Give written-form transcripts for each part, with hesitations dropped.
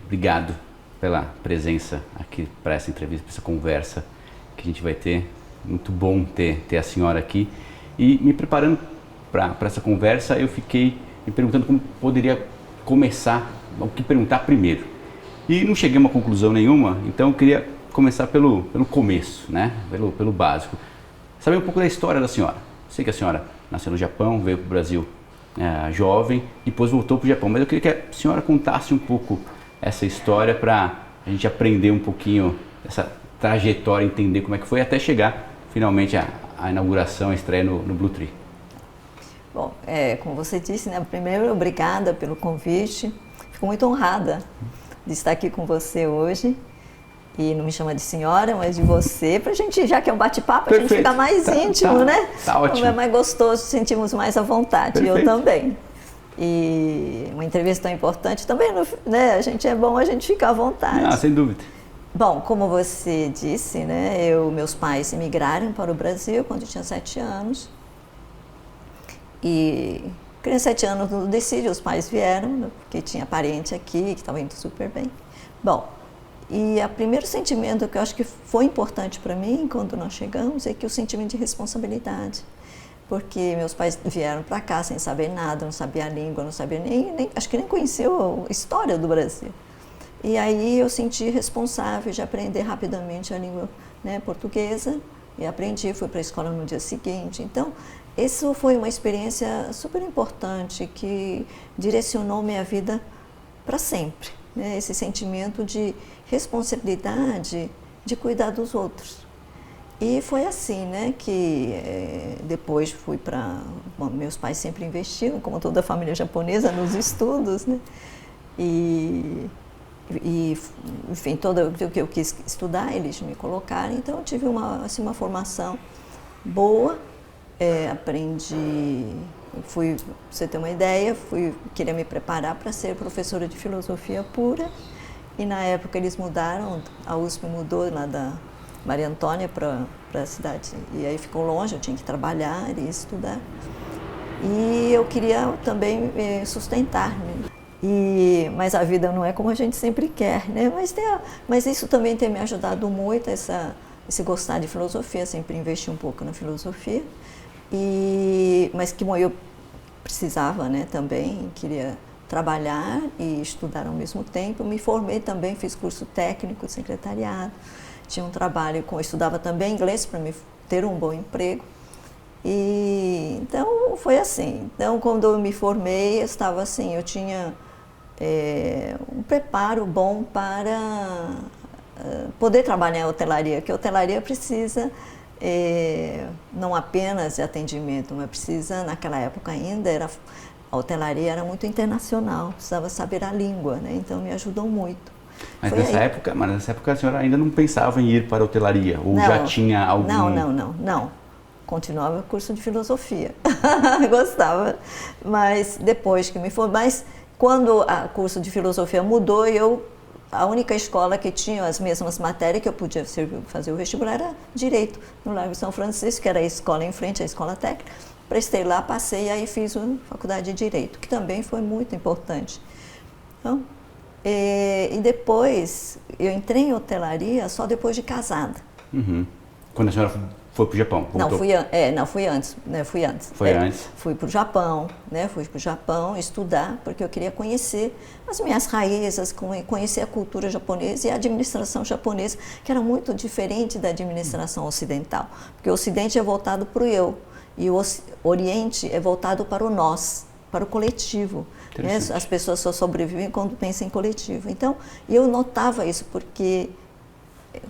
obrigado pela presença aqui para essa entrevista, para essa conversa que a gente vai ter. Muito bom ter a senhora aqui. E me preparando para essa conversa, eu fiquei me perguntando como poderia começar, o que perguntar primeiro. E não cheguei a uma conclusão nenhuma, então eu queria começar pelo começo, né? Pelo básico. Saber um pouco da história da senhora. Sei que a senhora nasceu no Japão, veio para o Brasil jovem, depois voltou para o Japão, mas eu queria que a senhora contasse um pouco essa história para a gente aprender um pouquinho essa trajetória, entender como é que foi até chegar finalmente a inauguração, a estreia no Blue Tree. Bom, como você disse, né, primeiro, obrigada pelo convite. Fico muito honrada de estar aqui com você hoje. E não me chama de senhora, mas de você, pra gente, já que é um bate-papo, a gente ficar mais íntimo, né? Tá ótimo. É mais gostoso, sentimos mais à vontade. Perfeito. Eu também. E uma entrevista tão importante também, né? É bom a gente ficar à vontade. Ah, sem dúvida. Bom, como você disse, né? Meus pais emigraram para o Brasil quando eu tinha 7 anos. E criança 7 anos não decide, os pais vieram, porque tinha parente aqui, que estava indo super bem. Bom, e o primeiro sentimento que eu acho que foi importante para mim quando nós chegamos é que o sentimento de responsabilidade. Porque meus pais vieram para cá sem saber nada, não sabia a língua, não sabia acho que nem conheceu a história do Brasil. E aí eu senti responsável de aprender rapidamente a língua, né, portuguesa, e aprendi, fui para a escola no dia seguinte. Então, isso foi uma experiência super importante que direcionou minha vida para sempre, né? Esse sentimento de responsabilidade de cuidar dos outros. E foi assim, né, que depois fui para... meus pais sempre investiram, como toda a família japonesa, nos estudos, né? E enfim, todo o que eu quis estudar, eles me colocaram. Então, eu tive uma formação boa, aprendi... Fui, pra você ter uma ideia, queria me preparar para ser professora de filosofia pura. E na época eles mudaram, a USP mudou lá da Maria Antônia para a cidade. E aí ficou longe, eu tinha que trabalhar e estudar. E eu queria também sustentar-me. Mas a vida não é como a gente sempre quer, né? Mas isso também tem me ajudado muito, esse gostar de filosofia, sempre investi um pouco na filosofia. Mas que eu precisava, né, também, queria trabalhar e estudar ao mesmo tempo. Me formei também, fiz curso técnico de secretariado, tinha um trabalho eu estudava também inglês para me ter um bom emprego. E então foi assim. Então, quando eu me formei, eu estava assim, eu tinha um preparo bom para poder trabalhar em hotelaria, que a hotelaria precisa não apenas de atendimento, mas precisa, naquela época ainda, a hotelaria era muito internacional, precisava saber a língua, né? Então me ajudou muito. Mas nessa época a senhora ainda não pensava em ir para a hotelaria? Ou já tinha algum... Não. Continuava o curso de filosofia. Gostava. Mas depois que me formei, mas quando o curso de filosofia mudou, a única escola que tinha as mesmas matérias que eu podia fazer o vestibular era Direito, no Largo São Francisco, que era a escola em frente à escola técnica. Prestei lá, passei e aí fiz a faculdade de Direito, que também foi muito importante. Então, e depois, eu entrei em hotelaria só depois de casada. Uhum. Quando a senhora foi para o Japão? Não, fui antes. Né, Foi antes? Fui para o Japão, né? Fui para o Japão estudar, porque eu queria conhecer as minhas raízes, conhecer a cultura japonesa e a administração japonesa, que era muito diferente da administração ocidental. Porque o Ocidente é voltado para o eu, e o Oriente é voltado para o nós, para o coletivo. Né? As pessoas só sobrevivem quando pensam em coletivo. Então, eu notava isso, porque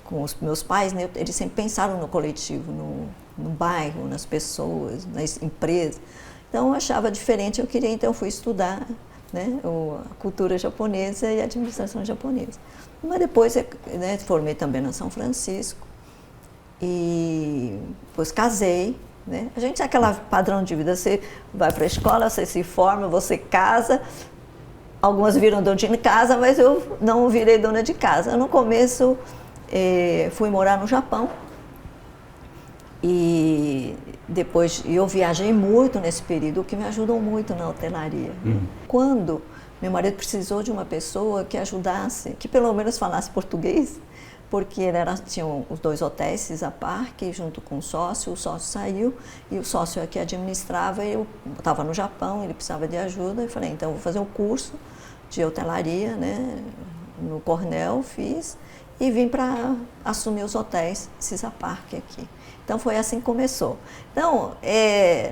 com os meus pais, né, eles sempre pensaram no coletivo, no bairro, nas pessoas, nas empresas. Então, eu achava diferente, então fui estudar, né, a cultura japonesa e a administração japonesa. Mas depois, né, formei também na São Francisco e depois casei. Né? A gente tem aquele padrão de vida, você vai para a escola, você se forma, você casa. Algumas viram dona de casa, mas eu não virei dona de casa. No começo, fui morar no Japão e depois eu viajei muito nesse período, o que me ajudou muito na hotelaria. Quando Meu marido precisou de uma pessoa que ajudasse, que pelo menos falasse português, porque tinha os 2 hotéis, Cisa Park, junto com o sócio saiu, e o sócio aqui administrava, eu estava no Japão, ele precisava de ajuda, eu falei, então eu vou fazer um curso de hotelaria, né, no Cornell, fiz, e vim para assumir os hotéis Cisa Park aqui. Então foi assim que começou. Então,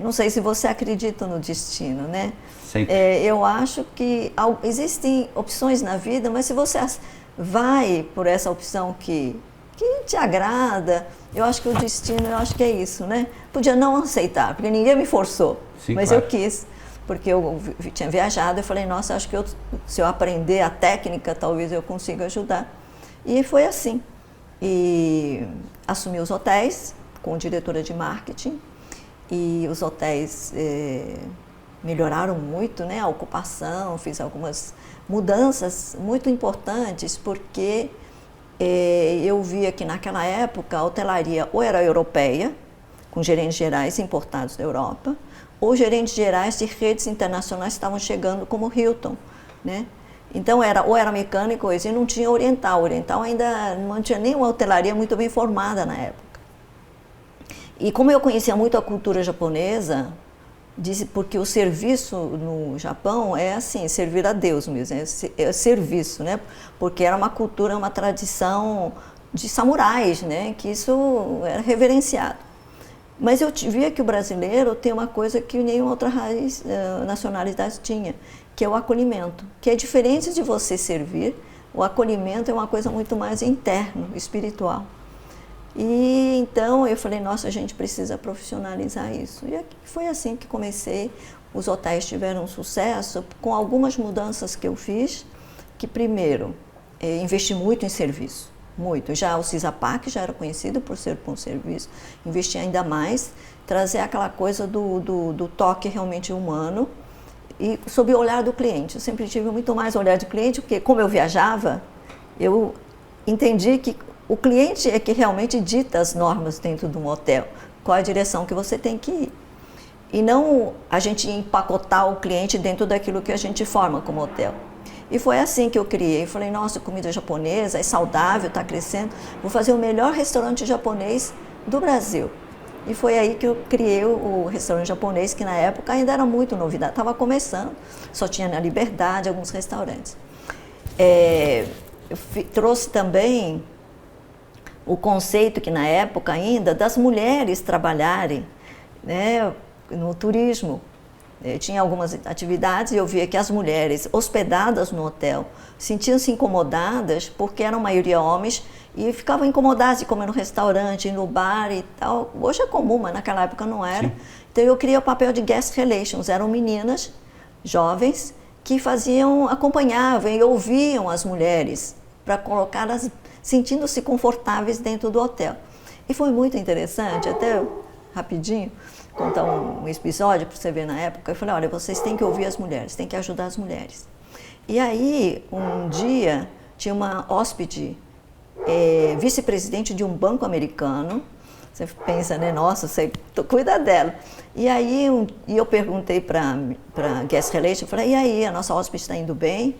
não sei se você acredita no destino, né? Sempre. Eu acho que existem opções na vida, mas se você vai por essa opção que te agrada, eu acho que o destino, eu acho que é isso, né? Podia não aceitar, porque ninguém me forçou, Sim, mas claro. eu quis, porque eu tinha viajado, eu falei, nossa, acho que se eu aprender a técnica, talvez eu consiga ajudar. E foi assim. E assumi os hotéis com diretora de marketing, e os hotéis melhoraram muito, né, a ocupação, fiz algumas mudanças muito importantes, porque eu via que naquela época a hotelaria ou era europeia, com gerentes gerais importados da Europa, ou gerentes gerais de redes internacionais estavam chegando, como Hilton, né? Então ou era mecânico, e não tinha oriental. Oriental ainda não tinha nenhuma hotelaria muito bem formada na época. E como eu conhecia muito a cultura japonesa, porque o serviço no Japão é assim, servir a Deus mesmo, é serviço, né? Porque era uma cultura, uma tradição de samurais, né? Que isso era reverenciado. Mas eu via que o brasileiro tem uma coisa que nenhuma outra nacionalidade tinha, que é o acolhimento, que é diferente de você servir. O acolhimento é uma coisa muito mais interno, espiritual. E então eu falei, nossa, a gente precisa profissionalizar isso. E foi assim que comecei. Os hotéis tiveram sucesso com algumas mudanças que eu fiz, que primeiro, investi muito em serviço, muito. Já o Cisa Park já era conhecido por ser bom serviço, investi ainda mais, trazer aquela coisa do toque realmente humano e sob o olhar do cliente. Eu sempre tive muito mais olhar do cliente, porque como eu viajava, eu entendi que o cliente é que realmente dita as normas dentro de um hotel, qual a direção que você tem que ir. E não a gente empacotar o cliente dentro daquilo que a gente forma como hotel. E foi assim que eu criei. Falei, nossa, comida japonesa é saudável, está crescendo, vou fazer o melhor restaurante japonês do Brasil. E foi aí que eu criei o restaurante japonês, que na época ainda era muito novidade, estava começando, só tinha na Liberdade alguns restaurantes. Eu trouxe também o conceito que na época ainda das mulheres trabalharem, né, no turismo. Tinha algumas atividades e eu via que as mulheres hospedadas no hotel sentiam-se incomodadas porque eram maioria homens e ficavam incomodadas de comer no restaurante, no bar e tal. Hoje é comum, mas naquela época não era. Sim. Então eu criei o papel de guest relations, eram meninas jovens que acompanhavam e ouviam as mulheres para colocá-las sentindo-se confortáveis dentro do hotel. E foi muito interessante, até rapidinho, contar um episódio para você ver na época. Eu falei, olha, vocês têm que ouvir as mulheres, têm que ajudar as mulheres. E aí, um dia, tinha uma hóspede, vice-presidente de um banco americano. Você pensa, né, nossa, você cuida dela. E aí, eu perguntei para Guest Relations, eu falei, e aí, a nossa hóspede está indo bem?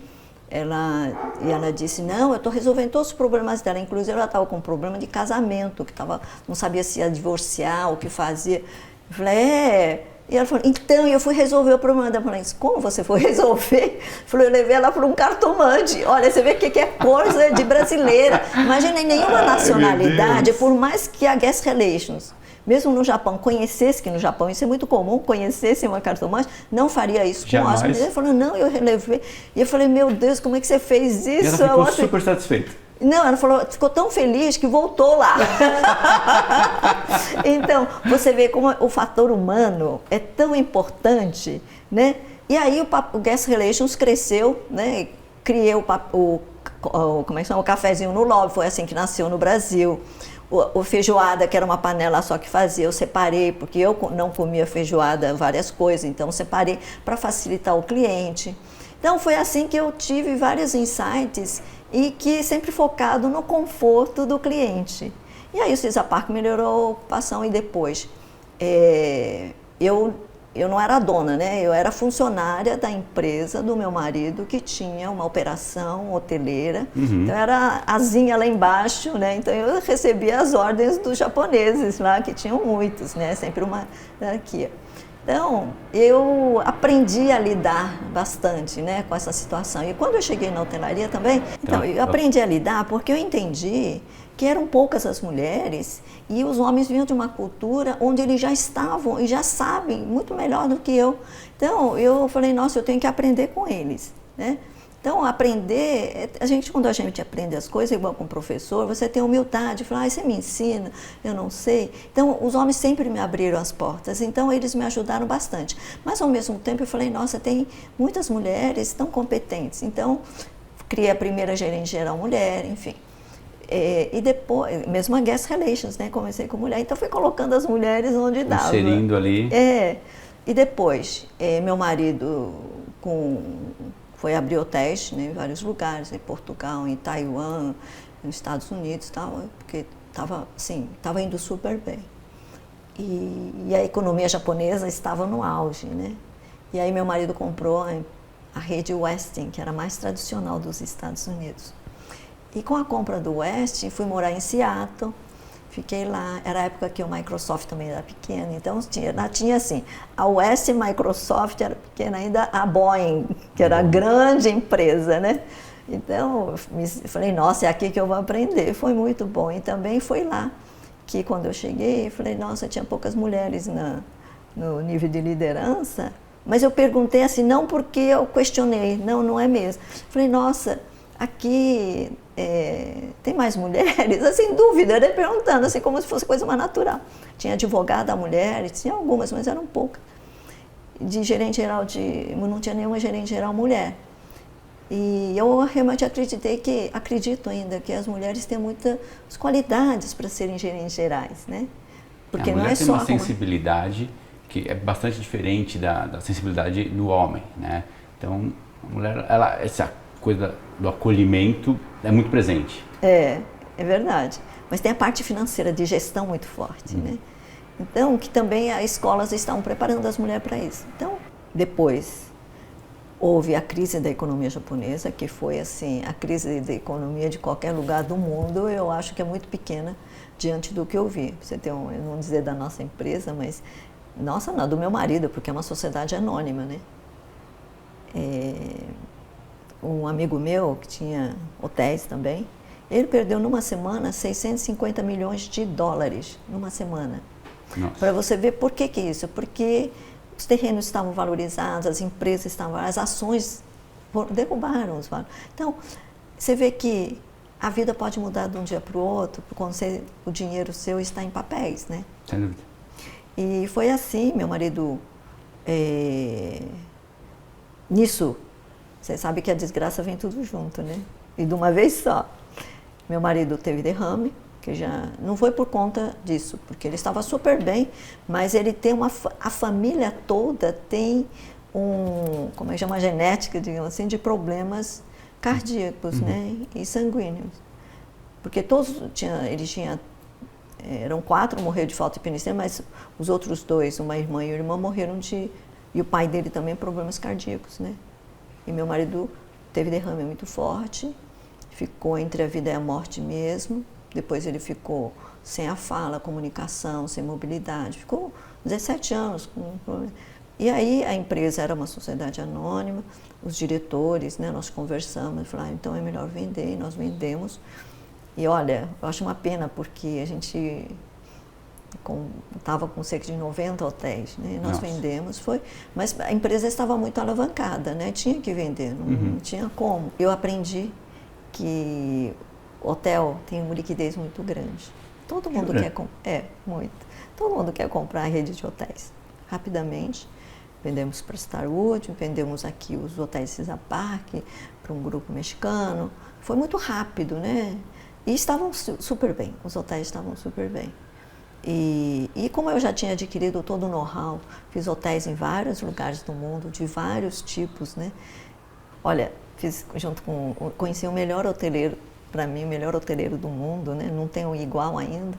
Ela disse, não, eu estou resolvendo todos os problemas dela. Inclusive, ela estava com um problema de casamento, não sabia se ia divorciar, o que fazia. Eu falei, E ela falou, então, eu fui resolver o problema dela. Eu falei, como você foi resolver? Falou, eu levei ela para um cartomante. Olha, você vê o que é coisa de brasileira. Imagina, em nenhuma nacionalidade, por mais que a Guest Relations, mesmo no Japão, conhecesse, que no Japão isso é muito comum, conhecesse uma cartomante, não faria isso com a hóspede. Ele falou, não, eu relevei. E eu falei, meu Deus, como é que você fez isso? E ela ficou super satisfeita. Não, ela falou, ficou tão feliz que voltou lá. Então, você vê como o fator humano é tão importante, né? E aí o Guest Relations cresceu, né? Criei como é que chama? O cafezinho no lobby, foi assim que nasceu no Brasil. O feijoada, que era uma panela só que fazia, eu separei, porque eu não comia feijoada, várias coisas, então separei para facilitar o cliente. Então foi assim que eu tive vários insights e que sempre focado no conforto do cliente. E aí o Cisa Park melhorou a ocupação e depois eu eu não era a dona, né? Eu era funcionária da empresa do meu marido, que tinha uma operação hoteleira. Então, eu era a asinha lá embaixo, né? Então, eu recebia as ordens dos japoneses lá, que tinham muitos, né? Sempre uma hierarquia. Então, eu aprendi a lidar bastante, né, com essa situação. E quando eu cheguei na hotelaria também, então, eu aprendi a lidar porque eu entendi que eram poucas as mulheres e os homens vinham de uma cultura onde eles já estavam e já sabem muito melhor do que eu. Então, eu falei, nossa, eu tenho que aprender com eles, né? Então, aprender, quando a gente aprende as coisas, igual com o professor, você tem humildade, fala, você me ensina, eu não sei. Então, os homens sempre me abriram as portas, então eles me ajudaram bastante. Mas, ao mesmo tempo, eu falei, nossa, tem muitas mulheres tão competentes. Então, criei a primeira gerente geral mulher, enfim. E depois, mesmo a Guest Relations, né, comecei com mulher. Então, fui colocando as mulheres onde dava. Inserindo ali. E depois, meu marido foi abrir hotéis, né, em vários lugares, em Portugal, em Taiwan, nos Estados Unidos, porque estava indo super bem. E a economia japonesa estava no auge, né? E aí meu marido comprou a rede Westin, que era a mais tradicional dos Estados Unidos. E com a compra do Westin, fui morar em Seattle, fiquei lá. Era a época que o Microsoft também era pequeno, então tinha assim, a Westin, Microsoft era pequena ainda, a Boeing, que era a grande empresa, né? Então, eu falei, nossa, é aqui que eu vou aprender. Foi muito bom. E também foi lá que, quando eu cheguei, eu falei, nossa, tinha poucas mulheres no nível de liderança, mas eu perguntei assim, não porque eu questionei, não é mesmo. Falei, nossa, aqui tem mais mulheres? Assim, dúvida, né? Perguntando, assim, como se fosse coisa mais natural. Tinha advogada mulher, tinha algumas, mas eram poucas. De gerente geral, não tinha nenhuma gerente geral mulher. E eu realmente acredito ainda que as mulheres têm muitas qualidades para serem gerentes gerais, né? Porque a mulher tem uma sensibilidade que é bastante diferente da sensibilidade do homem, né? Então, a mulher, essa coisa do acolhimento é muito presente. É verdade. Mas tem a parte financeira de gestão muito forte, né? Então, que também as escolas estão preparando as mulheres para isso. Então, depois houve a crise da economia japonesa, que foi assim, a crise da economia de qualquer lugar do mundo, eu acho que é muito pequena diante do que eu vi. Você tem eu não dizer da nossa empresa, mas não, do meu marido, porque é uma sociedade anônima, né? Um amigo meu, que tinha hotéis também, ele perdeu numa semana 650 milhões de dólares, numa semana. Para você ver por que isso? Porque os terrenos estavam valorizados, as empresas estavam, as ações derrubaram os valores. Então, você vê que a vida pode mudar de um dia para o outro, quando o dinheiro seu está em papéis, né? Sem dúvida. E foi assim, meu marido, nisso, você sabe que a desgraça vem tudo junto, né? E de uma vez só. Meu marido teve derrame, que já não foi por conta disso, porque ele estava super bem, mas ele tem a família toda tem como é que chama, genética, digamos assim, de problemas cardíacos, né, e sanguíneos. Porque eram 4, morreram de falta de penicilina, mas os outros 2, uma irmã e o irmão, morreram e o pai dele também, problemas cardíacos, né. E meu marido teve derrame muito forte, ficou entre a vida e a morte mesmo. Depois ele ficou sem a fala, comunicação, sem mobilidade. Ficou 17 anos com problema. E aí a empresa era uma sociedade anônima, os diretores, né, nós conversamos, falaram, então é melhor vender, e nós vendemos. E olha, eu acho uma pena, porque a gente estava com cerca de 90 hotéis, né, nós vendemos, mas a empresa estava muito alavancada, né, tinha que vender, não tinha como. Eu aprendi que hotel tem uma liquidez muito grande. Todo mundo quer muito. Todo mundo quer comprar a rede de hotéis. Rapidamente, vendemos para Starwood, vendemos aqui os hotéis Cisa Park para um grupo mexicano. Foi muito rápido, né? E estavam super bem, os hotéis estavam super bem. E como eu já tinha adquirido todo o know-how, fiz hotéis em vários lugares do mundo, de vários tipos, né? Olha, conheci o melhor hoteleiro, para mim, o melhor hoteleiro do mundo, né? Não tem um igual ainda,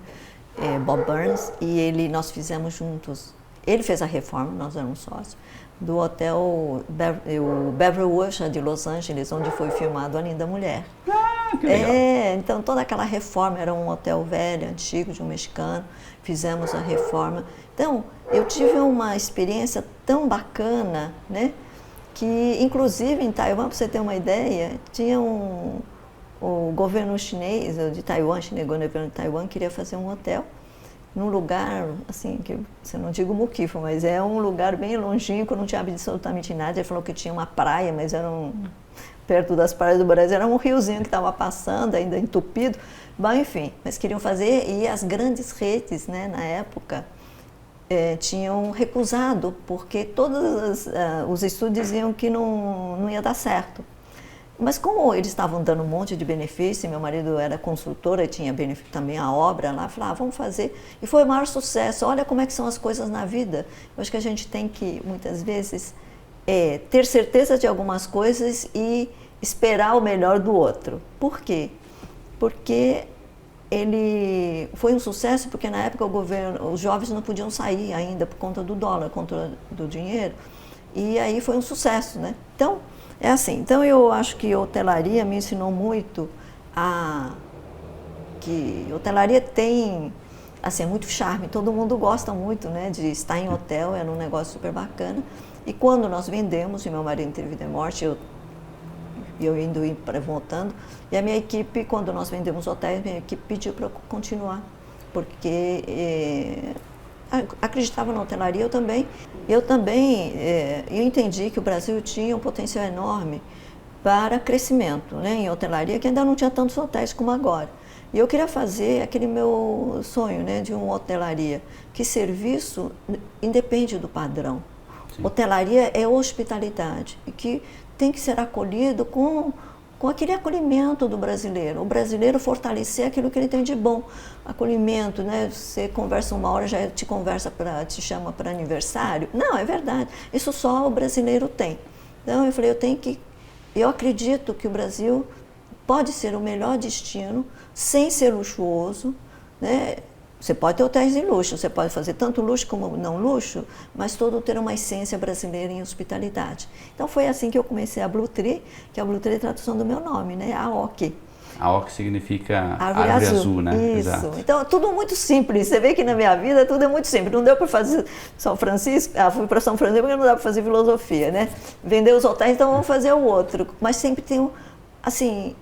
Bob Burns, e nós fizemos juntos ele fez a reforma, nós éramos sócios, do hotel o Beverly Wilshire de Los Angeles, onde foi filmado A Linda Mulher. Ah, que legal. Então toda aquela reforma, era um hotel velho, antigo, de um mexicano, fizemos a reforma. Então, eu tive uma experiência tão bacana, né, que inclusive em Taiwan, para você ter uma ideia, tinha o governo chinês, de Taiwan, o governo de Taiwan queria fazer um hotel num lugar, assim, que você não digo muquifo, mas é um lugar bem longínquo, não tinha absolutamente nada. Ele falou que tinha uma praia, mas perto das praias do Brasil, era um riozinho que estava passando, ainda entupido. Bom, enfim, mas queriam fazer, e as grandes redes, né, na época, tinham recusado, porque todos os estudos diziam que não ia dar certo. Mas como eles estavam dando um monte de benefício, meu marido era construtor e tinha benefício também a obra lá, falava, vamos fazer. E foi o maior sucesso. Olha como é que são as coisas na vida. Eu acho que a gente tem que, muitas vezes, ter certeza de algumas coisas e esperar o melhor do outro. Por quê? Porque ele foi um sucesso porque na época os jovens não podiam sair ainda por conta do dólar, por conta do dinheiro. E aí foi um sucesso, né? Então, é assim, então eu acho que hotelaria me ensinou muito que hotelaria tem, assim, muito charme, todo mundo gosta muito, né, de estar em hotel, era um negócio super bacana. E quando nós vendemos, e meu marido teve vida e morte, eu indo voltando, e a minha equipe, quando nós vendemos hotéis, minha equipe pediu para eu continuar, porque acreditava na hotelaria, eu também eu entendi que o Brasil tinha um potencial enorme para crescimento, né, em hotelaria, que ainda não tinha tantos hotéis como agora. E eu queria fazer aquele meu sonho, né, de uma hotelaria, que serviço independe do padrão. Sim. Hotelaria é hospitalidade, e que tem que ser acolhido com aquele acolhimento do brasileiro. O brasileiro fortalecer aquilo que ele tem de bom. Acolhimento, né? Você conversa uma hora, já te chama para aniversário. Não, é verdade. Isso só o brasileiro tem. Então eu falei, eu acredito que o Brasil pode ser o melhor destino sem ser luxuoso, né? Você pode ter hotéis de luxo, você pode fazer tanto luxo como não luxo, mas todo ter uma essência brasileira em hospitalidade. Então foi assim que eu comecei a Blue Tree, que a Blue Tree é a tradução do meu nome, né? AOC. AOC significa árvore azul, né? Isso. Exato. Então tudo muito simples. Você vê que na minha vida tudo é muito simples. Não deu para fazer São Francisco, fui para São Francisco porque não dá para fazer filosofia, né? Vender os hotéis, então vamos fazer o outro. Mas sempre tem assim,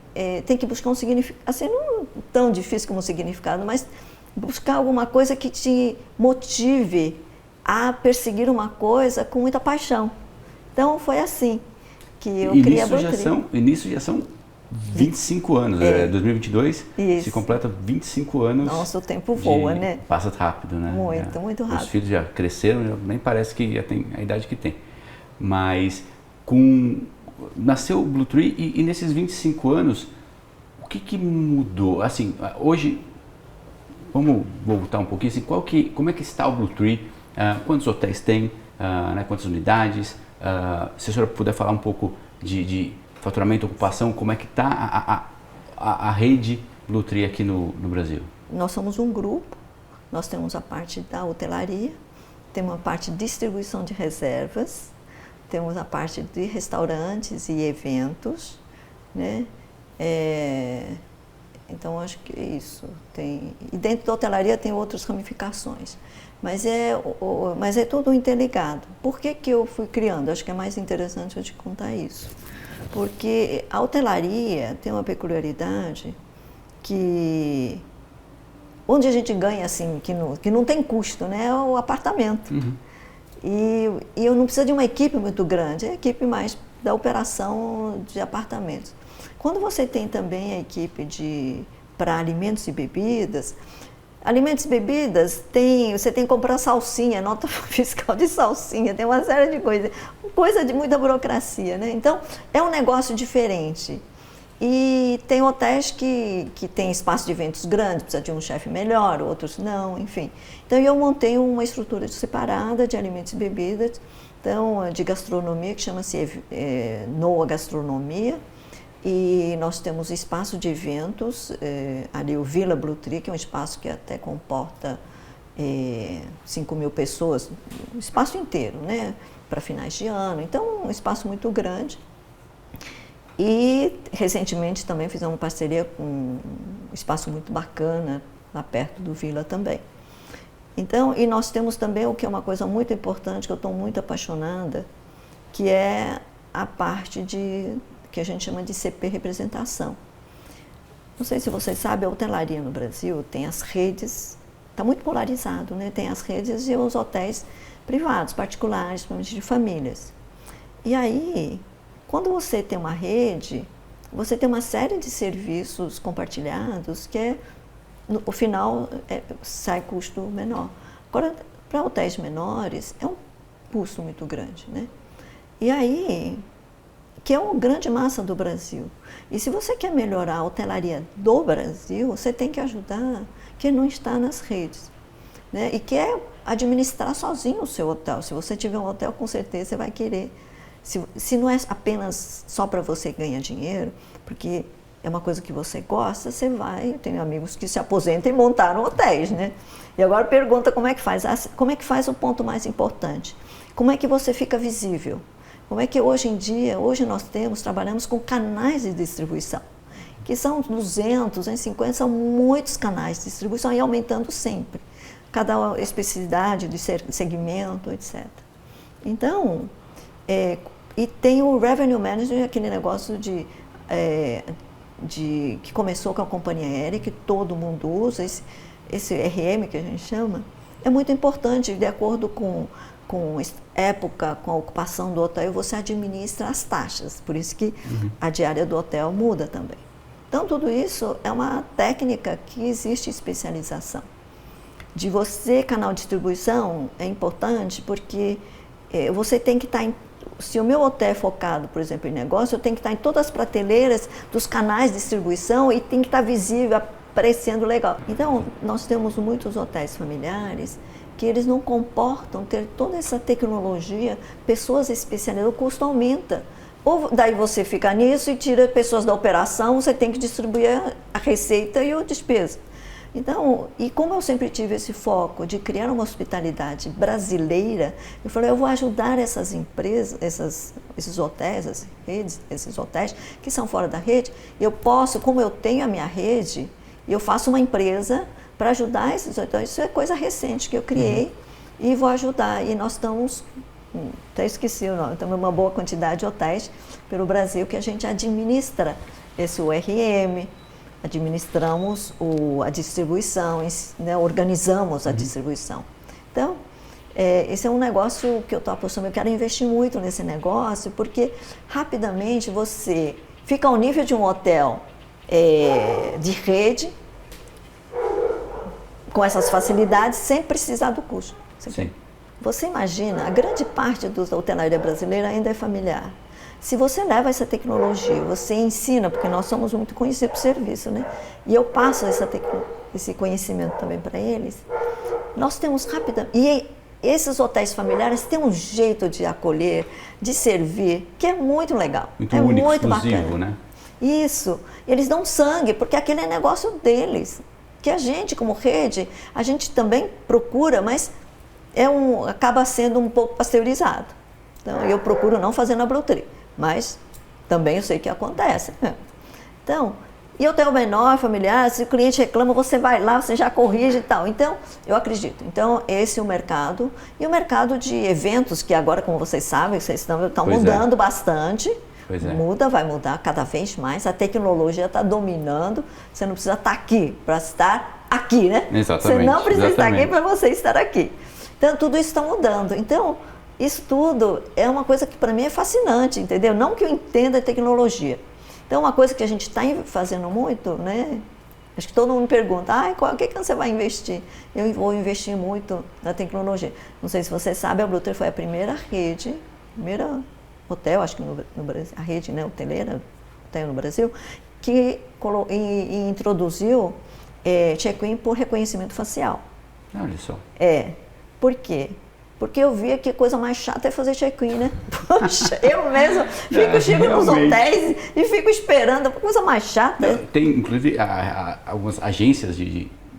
tem que buscar um significado, assim, não tão difícil como um significado, mas buscar alguma coisa que te motive a perseguir uma coisa com muita paixão. Então foi assim que eu criei a Blue Tree. E nisso já são 25 anos, 2022 se completa 25 anos. Nossa, o tempo voa, né? Passa rápido, né? Muito rápido. Os filhos já cresceram, nem parece que já tem a idade que tem. Mas nasceu o Blue Tree e nesses 25 anos, o que mudou? Assim, hoje, vamos voltar um pouquinho, assim, como é que está o Blue Tree? Quantos hotéis tem? Né, quantas unidades? Se a senhora puder falar um pouco de faturamento, ocupação, como é que está a rede Blue Tree aqui no Brasil? Nós somos um grupo, nós temos a parte da hotelaria, temos a parte de distribuição de reservas, temos a parte de restaurantes e eventos, né? Então, acho que é isso. E dentro da hotelaria tem outras ramificações, mas é tudo interligado. Por que eu fui criando? Acho que é mais interessante eu te contar isso. Porque a hotelaria tem uma peculiaridade onde a gente ganha, assim, que não tem custo, né? É o apartamento. Uhum. E eu não preciso de uma equipe muito grande, é a equipe mais da operação de apartamentos. Quando você tem também a equipe para alimentos e bebidas, você tem que comprar salsinha, nota fiscal de salsinha, tem uma série de coisas, coisa de muita burocracia, né? Então, é um negócio diferente. E tem hotéis que tem espaço de eventos grandes, precisa de um chefe melhor, outros não, enfim. Então, eu montei uma estrutura separada de alimentos e bebidas, então, de gastronomia, que chama-se Noa Gastronomia. E nós temos espaço de eventos, ali o Villa Blue Tree, que é um espaço que até comporta 5.000 pessoas, o espaço inteiro, né? Para finais de ano. Então, um espaço muito grande. E recentemente também fizemos uma parceria com um espaço muito bacana, lá perto do Vila também. Então, e nós temos também o que é uma coisa muito importante, que eu estou muito apaixonada, que é a parte que a gente chama de CP representação. Não sei se vocês sabem, a hotelaria no Brasil tem as redes, está muito polarizado, né? Tem as redes e os hotéis privados, particulares, principalmente de famílias. E aí, quando você tem uma rede, você tem uma série de serviços compartilhados que no final sai custo menor. Agora, para hotéis menores, é um custo muito grande, né? E aí, que é uma grande massa do Brasil. E se você quer melhorar a hotelaria do Brasil, você tem que ajudar quem não está nas redes, né? E quer administrar sozinho o seu hotel. Se você tiver um hotel, com certeza você vai querer. Se não é apenas só para você ganhar dinheiro, porque é uma coisa que você gosta, você vai. Eu tenho amigos que se aposentam e montaram hotéis, né? E agora pergunta como é que faz. Como é que faz o ponto mais importante? Como é que você fica visível? Como é que hoje em dia, nós trabalhamos com canais de distribuição, que são 200, 250, são muitos canais de distribuição e aumentando sempre. Cada especificidade de segmento, etc. Então, e tem o Revenue Management, aquele negócio que começou com a companhia aérea, que todo mundo usa, esse RM que a gente chama, é muito importante, de acordo com época, com a ocupação do hotel, você administra as taxas, por isso que a diária do hotel muda também. Então, tudo isso é uma técnica que existe especialização. De você, canal de distribuição, é importante porque você tem que estar se o meu hotel é focado, por exemplo, em negócio, eu tenho que estar em todas as prateleiras dos canais de distribuição e tem que estar visível, aparecendo legal. Então, nós temos muitos hotéis familiares que eles não comportam ter toda essa tecnologia, pessoas especializadas, o custo aumenta. Ou daí você fica nisso e tira pessoas da operação, você tem que distribuir a receita e a despesa. Então, e como eu sempre tive esse foco de criar uma hospitalidade brasileira, eu falei, eu vou ajudar essas empresas, esses hotéis, as redes, esses hotéis que são fora da rede, eu posso, como eu tenho a minha rede, eu faço uma empresa para ajudar esses hotéis. Isso é coisa recente que eu criei e vou ajudar. E nós estamos, até esqueci o nome, temos uma boa quantidade de hotéis pelo Brasil que a gente administra esse URM, administramos a distribuição, né, organizamos a distribuição. Então, esse é um negócio que eu estou apostando, eu quero investir muito nesse negócio, porque rapidamente você fica ao nível de um hotel de rede, com essas facilidades, sem precisar do custo. Sim. Você imagina, a grande parte da hotelaria brasileira ainda é familiar. Se você leva essa tecnologia, você ensina, porque nós somos muito conhecidos por serviço, né? E eu passo esse conhecimento também para eles, nós temos rapidamente... E esses hotéis familiares têm um jeito de acolher, de servir, que é muito legal. Muito único, muito exclusivo, bacana. Né? Isso. Eles dão sangue, porque aquele é negócio deles. Que a gente, como rede, a gente também procura, mas acaba sendo um pouco pasteurizado. Então, eu procuro não fazer na broterie, mas também eu sei que acontece. Então, e hotel menor, familiar, se o cliente reclama, você vai lá, você já corrige e tal. Então, eu acredito. Então, esse é o mercado. E o mercado de eventos, que agora, como vocês sabem, vocês estão mudando bastante. Vai mudar cada vez mais, a tecnologia está dominando, você não precisa estar aqui para estar aqui, né? Exatamente. Você não precisa estar aqui para você estar aqui. Então, tudo isso está mudando. Então, isso tudo é uma coisa que para mim é fascinante, entendeu? Não que eu entenda a tecnologia. Então, uma coisa que a gente está fazendo muito, né? Acho que todo mundo me pergunta, o que você vai investir? Eu vou investir muito na tecnologia. Não sei se você sabe, a Bluter foi a primeira rede, hotel, acho que no Brasil, a rede, né, hoteleira, hotel no Brasil, que introduziu check-in por reconhecimento facial. Olha só. Por quê? Porque eu via que a coisa mais chata é fazer check-in, né? Poxa, eu mesmo chego nos hotéis e fico esperando, a coisa mais chata. Tem, inclusive, algumas agências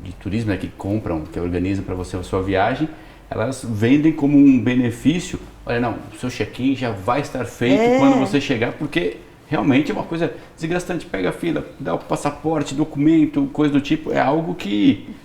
de turismo, né, que compram, que organizam para você a sua viagem, elas vendem como um benefício. Olha, não, o seu check-in já vai estar feito quando você chegar, porque realmente é uma coisa desgastante. Pega a fila, dá o passaporte, documento, coisa do tipo. É algo que...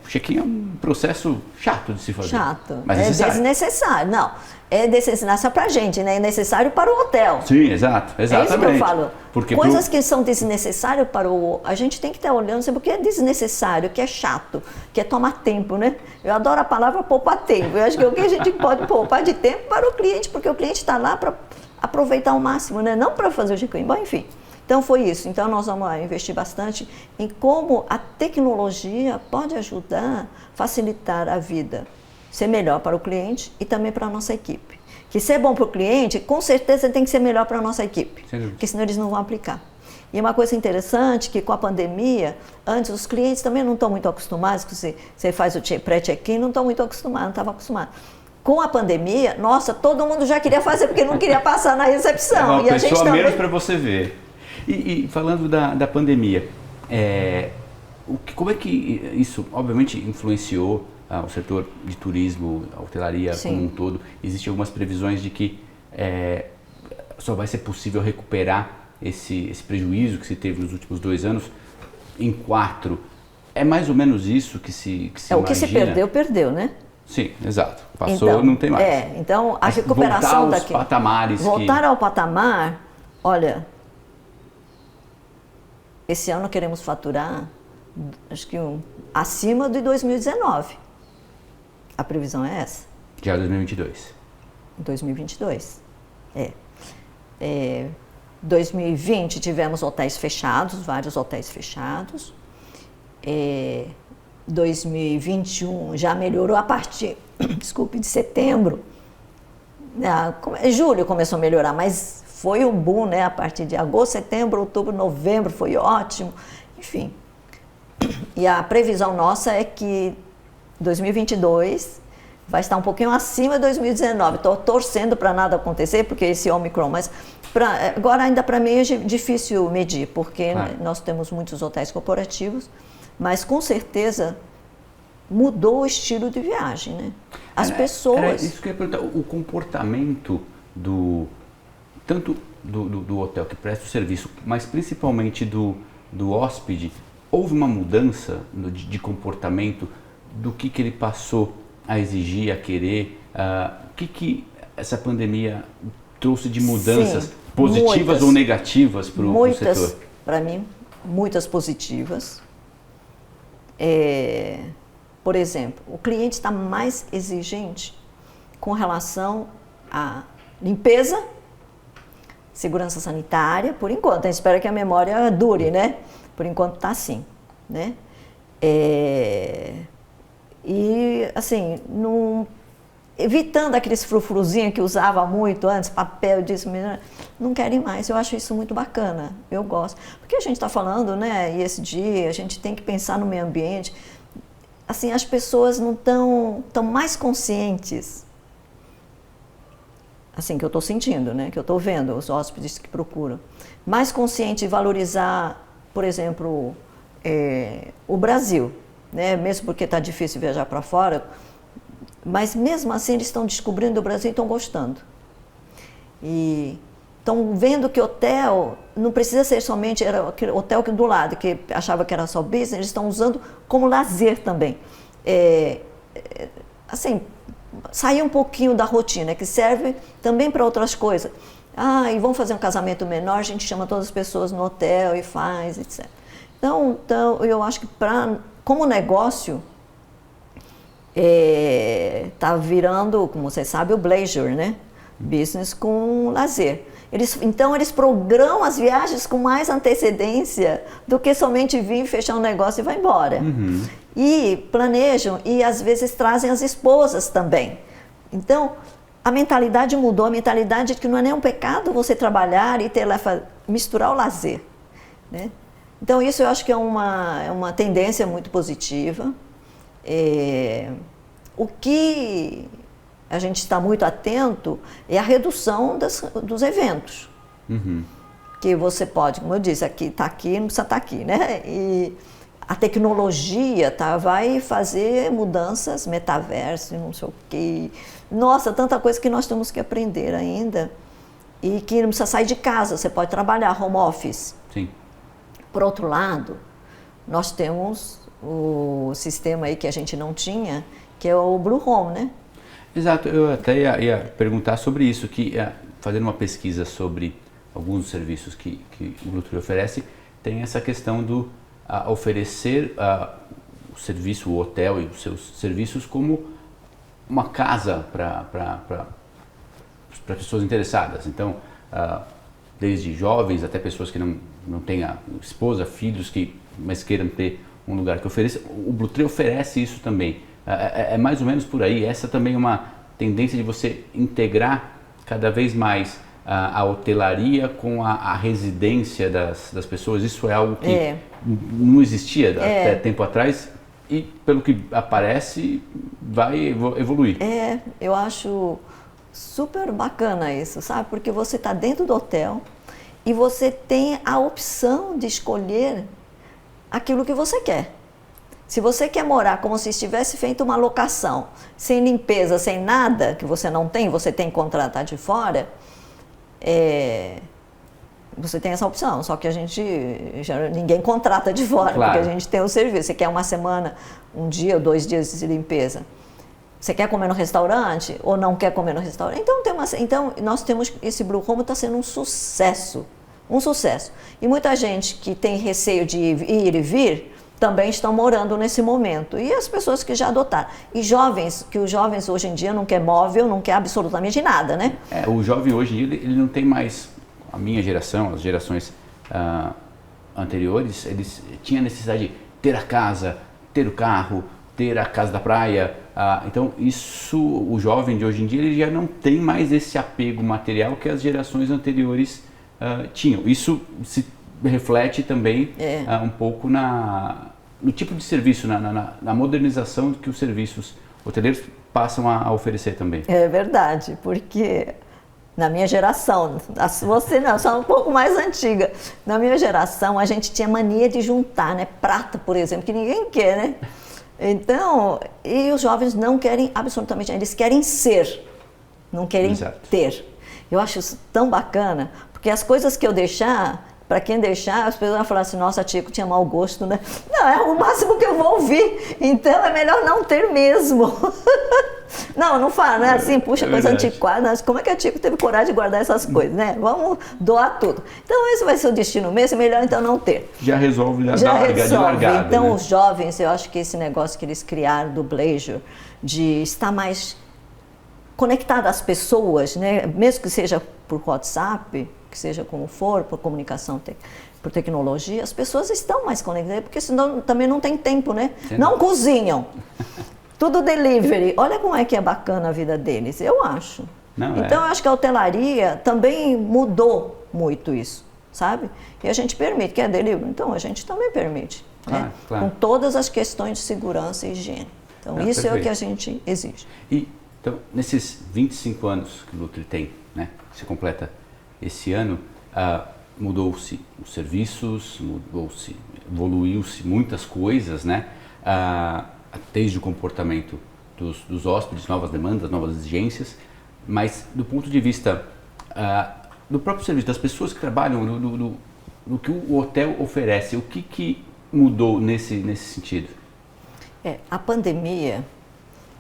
o check-in é um processo chato de se fazer. Chato. Mas é desnecessário. Não, é desnecessário para a gente, né? É necessário para o hotel. Sim, exato. Exatamente. É isso que eu falo. Porque coisas que são desnecessárias para o... A gente tem que estar olhando porque é desnecessário, que é chato, que é tomar tempo, né? Eu adoro a palavra poupar tempo. Eu acho que é o que a gente pode poupar de tempo para o cliente, porque o cliente está lá para aproveitar ao máximo, né? Não para fazer o check-in. Bom, enfim. Então foi isso. Então nós vamos investir bastante em como a tecnologia pode ajudar, facilitar a vida, ser melhor para o cliente e também para a nossa equipe. Que ser bom para o cliente, com certeza tem que ser melhor para a nossa equipe, porque senão eles não vão aplicar. E uma coisa interessante que com a pandemia, antes os clientes também não estão muito acostumados, que você faz o pré-check-in, não estão muito acostumados, não estavam acostumados. Com a pandemia, nossa, todo mundo já queria fazer porque não queria passar na recepção. E a gente também... menos para você ver. E falando da pandemia, como é que isso, obviamente, influenciou o setor de turismo, a hotelaria como um todo? Existem algumas previsões de que só vai ser possível recuperar esse prejuízo que se teve nos últimos 2 anos em 4. É mais ou menos isso que se imagina? O que se perdeu, perdeu, né? Sim, exato. Passou, então, não tem mais. Então a recuperação daqui... patamares voltar ao patamar, olha... Esse ano queremos faturar, acho que acima de 2019. A previsão é essa. Já 2022. 2022, 2020 tivemos hotéis fechados, vários hotéis fechados. 2021 já melhorou a partir, de setembro. Julho começou a melhorar, mas... Foi um boom, né? A partir de agosto, setembro, outubro, novembro, foi ótimo. Enfim. E a previsão nossa é que 2022 vai estar um pouquinho acima de 2019. Estou torcendo para nada acontecer, porque esse Omicron, mas agora ainda para mim é difícil medir, porque nós temos muitos hotéis corporativos, mas com certeza mudou o estilo de viagem, né? As pessoas... Era isso que eu ia perguntar, o comportamento tanto do hotel que presta o serviço, mas principalmente do hóspede, houve uma mudança de comportamento do que ele passou a exigir, a querer? O que essa pandemia trouxe de mudanças positivas ou negativas para o setor? Para mim, muitas positivas. Por exemplo, o cliente está mais exigente com relação à limpeza, segurança sanitária, por enquanto. A gente espera que a memória dure, né? Por enquanto está assim, né? E, assim, evitando aqueles frufruzinhos que usava muito antes, papel disso, não querem mais. Eu acho isso muito bacana, eu gosto. Porque a gente está falando, né, ESG, a gente tem que pensar no meio ambiente. Assim, as pessoas não estão mais conscientes, assim, que eu estou sentindo, né, que eu estou vendo, os hóspedes que procuram, mais consciente de valorizar, por exemplo, o Brasil, né, mesmo porque está difícil viajar para fora, mas mesmo assim eles estão descobrindo o Brasil e estão gostando. E estão vendo que hotel não precisa ser somente aquele hotel que do lado, que achava que era só business, eles estão usando como lazer também. Assim, sair um pouquinho da rotina, que serve também para outras coisas. E vamos fazer um casamento menor, a gente chama todas as pessoas no hotel e faz, etc. Então eu acho que como negócio, está virando, como você sabe, o leisure, né? Business com lazer. Então eles programam as viagens com mais antecedência do que somente vir, fechar um negócio e vai embora. Uhum. E planejam e às vezes trazem as esposas também. Então a mentalidade mudou, a mentalidade de que não é nenhum pecado você trabalhar e misturar o lazer, né? Então isso eu acho que é uma tendência muito positiva. O que a gente está muito atento é a redução dos eventos. Uhum. Que você pode, como eu disse, aqui está aqui, não precisa estar aqui, né? E a tecnologia vai fazer mudanças, metaverso, não sei o quê. Nossa, tanta coisa que nós temos que aprender ainda. E que não precisa sair de casa, você pode trabalhar home office. Sim. Por outro lado, nós temos o sistema aí que a gente não tinha, que é o Blue Home, né? Exato, eu até ia perguntar sobre isso, que fazendo uma pesquisa sobre alguns dos serviços que o Bluetooth oferece, tem essa questão do oferecer o serviço, o hotel e os seus serviços como uma casa para pessoas interessadas. Então, desde jovens até pessoas que não têm esposa, filhos, mas queiram ter um lugar que ofereça. O Bluetooth oferece isso também. É mais ou menos por aí. Essa também é uma tendência de você integrar cada vez mais a hotelaria com a residência das pessoas. Isso é algo que não existia até tempo atrás e, pelo que aparece, vai evoluir. Eu acho super bacana isso, sabe? Porque você está dentro do hotel e você tem a opção de escolher aquilo que você quer. Se você quer morar como se estivesse feito uma locação, sem limpeza, sem nada, que você não tem, você tem que contratar de fora, você tem essa opção, só que ninguém contrata de fora, claro. Porque a gente tem o serviço. Você quer uma semana, um dia, 2 dias de limpeza. Você quer comer no restaurante ou não quer comer no restaurante? Então nós temos, esse Blue Home está sendo um sucesso. E muita gente que tem receio de ir e vir, também estão morando nesse momento. E as pessoas que já adotaram. E os jovens hoje em dia não quer móvel, não quer absolutamente nada, né? O jovem hoje em dia, ele não tem mais, a minha geração, as gerações anteriores, eles tinham necessidade de ter a casa, ter o carro, ter a casa da praia. Então o jovem de hoje em dia, ele já não tem mais esse apego material que as gerações anteriores tinham. Isso se reflete também um pouco no tipo de serviço, na modernização que os serviços hoteleiros passam a oferecer também. É verdade, porque na minha geração, você não, só um pouco mais antiga, na minha geração a gente tinha mania de juntar, né? Prata, por exemplo, que ninguém quer, né? Então, e os jovens não querem absolutamente, eles querem ser, não querem ter. Eu acho isso tão bacana, porque as coisas que eu deixar, para quem deixar, as pessoas vão falar assim, nossa, Tico tinha mau gosto, né? Não, é o máximo que eu vou ouvir, então é melhor não ter mesmo. Não fala, né? Assim, puxa, coisa antiquada, como é que a Tico teve coragem de guardar essas coisas, né? Vamos doar tudo. Então esse vai ser o destino mesmo, é melhor então não ter. Já resolve, de largada. Então né? Os jovens, eu acho que esse negócio que eles criaram do Bleisure, de estar mais conectado às pessoas, né? Mesmo que seja por WhatsApp, que seja como for, por comunicação, por tecnologia, as pessoas estão mais conectadas, porque senão também não tem tempo, né? Não cozinham. Tudo delivery. Olha como é que é bacana a vida deles, eu acho. Então, eu acho que a hotelaria também mudou muito isso, sabe? E a gente permite, quer delivery? Então, a gente também permite, né? Claro. Com todas as questões de segurança e higiene. Então, isso perfeito. É o que a gente exige. Então, nesses 25 anos que o Bluetooth tem, né? Se completa esse ano, mudou-se os serviços, evoluiu-se muitas coisas, né? Desde o comportamento dos hóspedes, novas demandas, novas exigências, mas do ponto de vista do próprio serviço, das pessoas que trabalham, no que o hotel oferece, o que mudou nesse sentido? A pandemia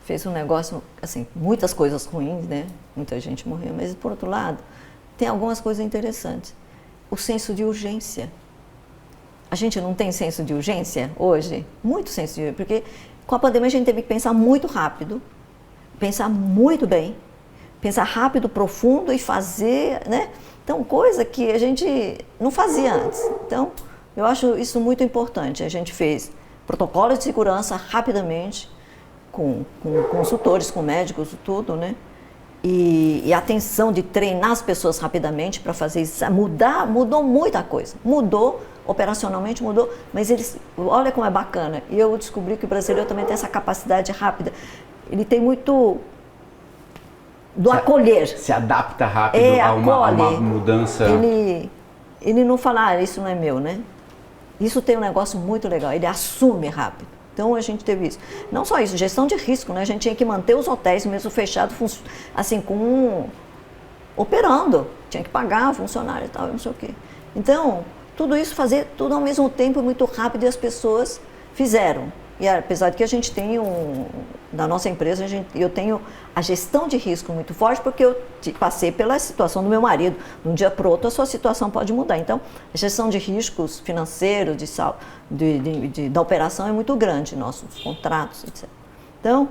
fez um negócio, assim, muitas coisas ruins, né? Muita gente morreu, mas por outro lado, tem algumas coisas interessantes. O senso de urgência. A gente não tem senso de urgência hoje? Muito senso de urgência, porque com a pandemia a gente teve que pensar muito rápido, pensar muito bem, pensar rápido, profundo e fazer, né? Então, coisa que a gente não fazia antes. Então, eu acho isso muito importante. A gente fez protocolos de segurança rapidamente, com consultores, com médicos, tudo, né? E a atenção de treinar as pessoas rapidamente para fazer isso, mudou muita coisa. Mudou, operacionalmente mudou, mas olha como é bacana. E eu descobri que o brasileiro também tem essa capacidade rápida. Ele tem muito do acolher. Se adapta rápido a uma mudança. Ele não fala, isso não é meu, né? Isso tem um negócio muito legal, ele assume rápido. Então a gente teve isso. Não só isso, gestão de risco, né? A gente tinha que manter os hotéis mesmo fechados, assim, operando. Tinha que pagar funcionário e tal, não sei o quê. Então, tudo isso, fazer tudo ao mesmo tempo, muito rápido, e as pessoas fizeram. E apesar de que a gente tem na nossa empresa, eu tenho a gestão de risco muito forte, porque eu passei pela situação do meu marido. De um dia para o outro, a sua situação pode mudar. Então, a gestão de riscos financeiros, da operação é muito grande, nossos contratos, etc. Então,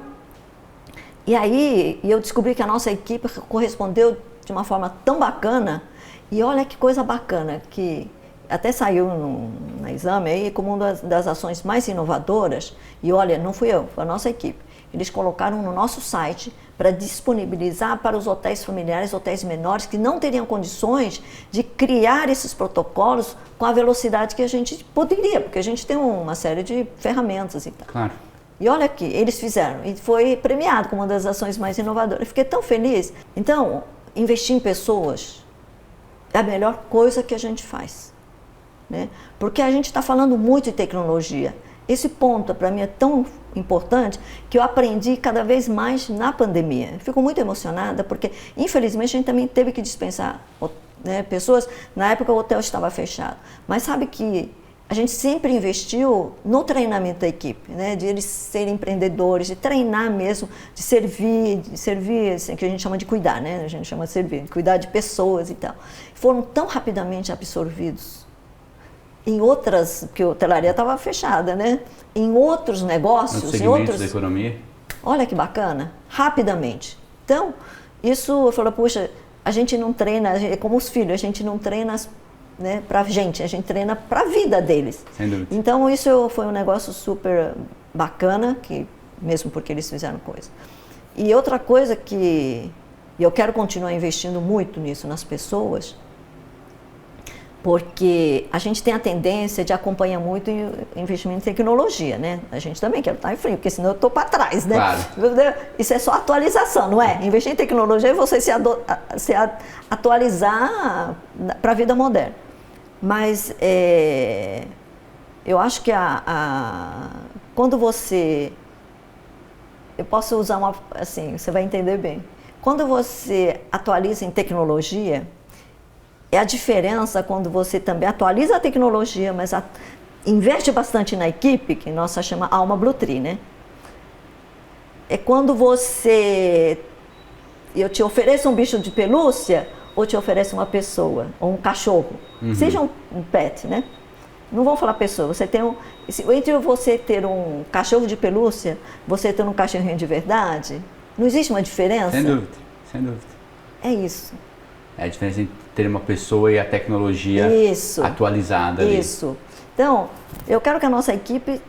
e aí eu descobri que a nossa equipe correspondeu de uma forma tão bacana, e olha que coisa bacana, que até saiu no exame aí como uma das ações mais inovadoras, e olha, não fui eu, foi a nossa equipe. Eles colocaram no nosso site para disponibilizar para os hotéis familiares, hotéis menores, que não teriam condições de criar esses protocolos com a velocidade que a gente poderia, porque a gente tem uma série de ferramentas e tal. Claro. E olha aqui, eles fizeram, e foi premiado como uma das ações mais inovadoras. Eu fiquei tão feliz. Então, investir em pessoas é a melhor coisa que a gente faz. Né? Porque a gente está falando muito de tecnologia. Esse ponto, para mim, é tão importante que eu aprendi cada vez mais na pandemia. Eu fico muito emocionada porque, infelizmente, a gente também teve que dispensar, né, pessoas. Na época, o hotel estava fechado. Mas sabe que a gente sempre investiu no treinamento da equipe, né, de eles serem empreendedores, de treinar mesmo, de servir assim, que a gente chama de cuidar, né? A gente chama de servir, de cuidar de pessoas e tal. Foram tão rapidamente absorvidos em outras, porque a hotelaria estava fechada, né? Em outros negócios, em outros da economia. Olha que bacana, rapidamente. Então, isso eu falo, puxa, a gente não treina, é como os filhos, a gente não treina, né, pra gente, a gente treina para a vida deles. Sem dúvida. Então, isso foi um negócio super bacana, que, mesmo porque eles fizeram coisa. E outra coisa que eu quero continuar investindo muito nisso, nas pessoas, porque a gente tem a tendência de acompanhar muito o investimento em tecnologia, né? A gente também quer estar em frente, porque senão eu estou para trás, né? Claro. Isso é só atualização, não é? Investir em tecnologia é você se atualizar para a vida moderna. Mas eu acho que quando você... Eu posso usar uma... Assim, você vai entender bem. Quando você atualiza em tecnologia, é a diferença quando você também atualiza a tecnologia, mas investe bastante na equipe, que nossa chama Alma Blue Tree, né? É quando eu te ofereço um bicho de pelúcia ou te ofereço uma pessoa, ou um cachorro. Seja um pet, né? Não vou falar pessoa, você tem entre você ter um cachorro de pelúcia, você ter um cachorrinho de verdade, não existe uma diferença? Sem dúvida, sem dúvida. É isso. É a diferença entre ter uma pessoa e a tecnologia atualizada ali. Isso. Então, eu quero que a nossa equipe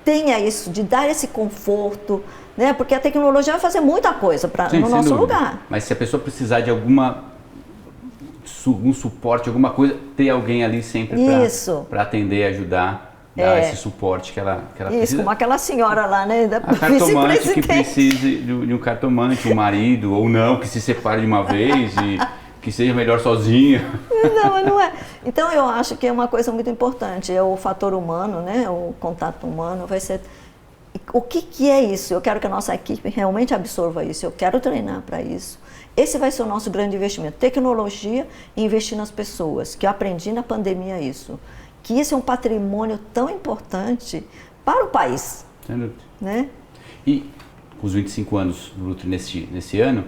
tenha isso, de dar esse conforto, né? Porque a tecnologia vai fazer muita coisa no nosso lugar. Mas se a pessoa precisar de algum suporte, alguma coisa, ter alguém ali sempre para atender, ajudar, dar esse suporte que ela precisa. Isso, como aquela senhora lá, né? Da a cartomante que precise de um cartomante, um marido, ou não, que se separe de uma vez e que seja melhor sozinha. Não é. Então eu acho que é uma coisa muito importante, é o fator humano, né? O contato humano vai ser... O que é isso? Eu quero que a nossa equipe realmente absorva isso, eu quero treinar para isso. Esse vai ser o nosso grande investimento, tecnologia e investir nas pessoas, que eu aprendi na pandemia isso. Que isso é um patrimônio tão importante para o país. Sem dúvida. Né? E com os 25 anos do Blue Tree nesse ano,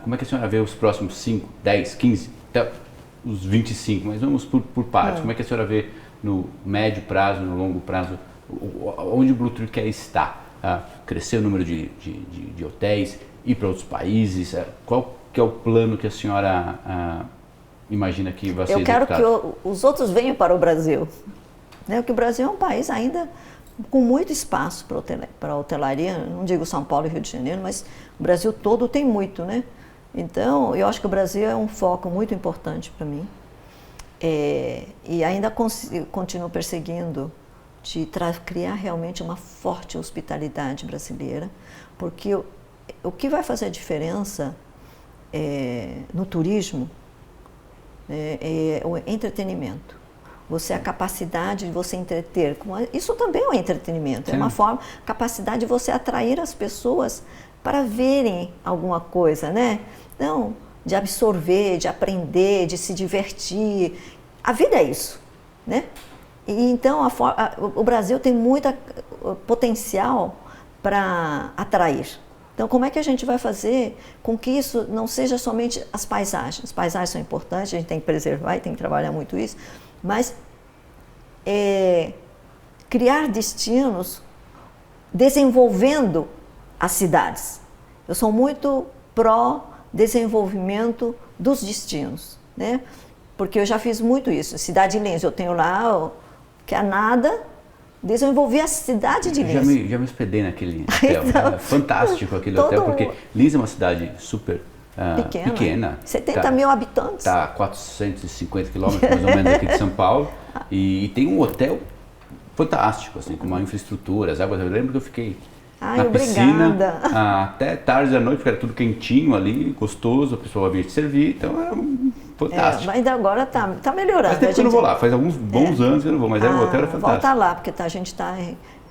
como é que a senhora vê os próximos 5, 10, 15, até os 25, mas vamos por partes. Como é que a senhora vê no médio prazo, no longo prazo, onde o Blue Tree quer estar? Crescer o número de hotéis, ir para outros países? Qual que é o plano que a senhora imagina que vai ser executado? Eu quero que os outros venham para o Brasil. Né? Porque o Brasil é um país ainda com muito espaço para a hotelaria, não digo São Paulo e Rio de Janeiro, mas o Brasil todo tem muito, né? Então, eu acho que o Brasil é um foco muito importante para mim. E ainda continuo perseguindo de criar realmente uma forte hospitalidade brasileira, porque o que vai fazer a diferença no turismo é o entretenimento. Você a capacidade de você entreter. Isso também é um entretenimento, Sim. é uma forma, capacidade de você atrair as pessoas para verem alguma coisa, né? Então, de absorver, de aprender, de se divertir. A vida é isso, né? E então o Brasil tem muito potencial para atrair. Então, como é que a gente vai fazer com que isso não seja somente as paisagens? As paisagens são importantes, a gente tem que preservar e tem que trabalhar muito isso, mas criar destinos desenvolvendo as cidades. Eu sou muito pró-desenvolvimento dos destinos, né? Porque eu já fiz muito isso. Cidade de Lins, eu tenho lá, que é nada, desenvolvi a cidade de Lins. Já me hospedei naquele hotel. Então, é fantástico aquele hotel, porque Lins é uma cidade super pequena. 70 mil habitantes. Está a 450 quilômetros mais ou menos aqui de São Paulo. E tem um hotel fantástico, assim, com uma infraestrutura, as águas. Eu lembro que eu fiquei na piscina até tarde da noite, porque era tudo quentinho ali, gostoso, a pessoa vinha te servir, então era fantástico. Mas agora tá melhorando. Faz tempo que eu não vou lá, faz alguns bons anos que eu não vou, mas o hotel era fantástico. Volta lá, porque a gente está